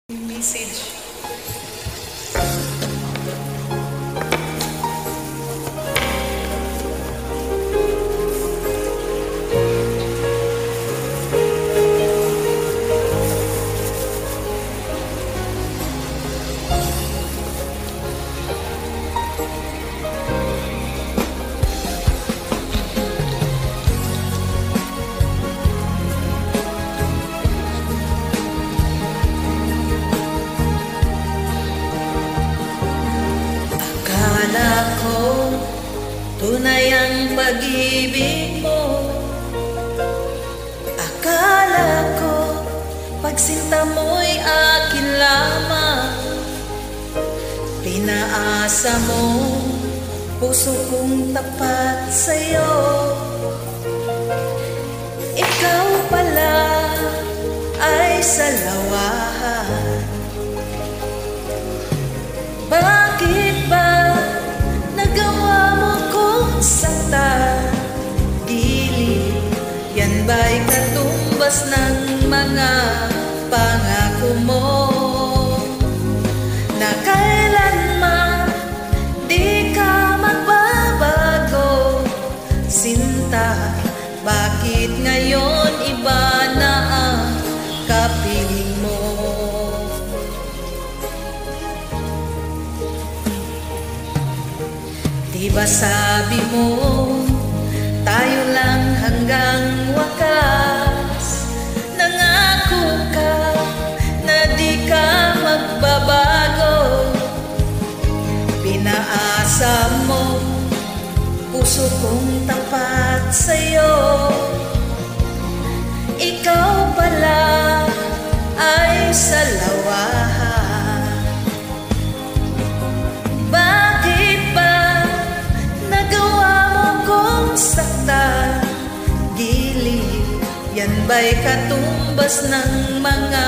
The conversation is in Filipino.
Message. Tunay ang pag-ibig mo. Akala ko pagsinta mo'y akin lamang. Pinaasa mo puso kong tapat sa'yo. Ikaw pala ay salawahan. Bakit ba nagawa mo kong saktan? Dili, yan ba'y katumbas ng mga pangako mo? Na kailanman di ka magbabago. Sinta, bakit ngayon iba na ang kapiling mo? Diba sabi mo, tayo lang hanggang wakas? Nangako ka na di ka magbabago. Pinaasa mo puso kong tapat sa'yo. Ikaw pala ay salawahan. Saktan, dili, yan ba'y katumbas ng mga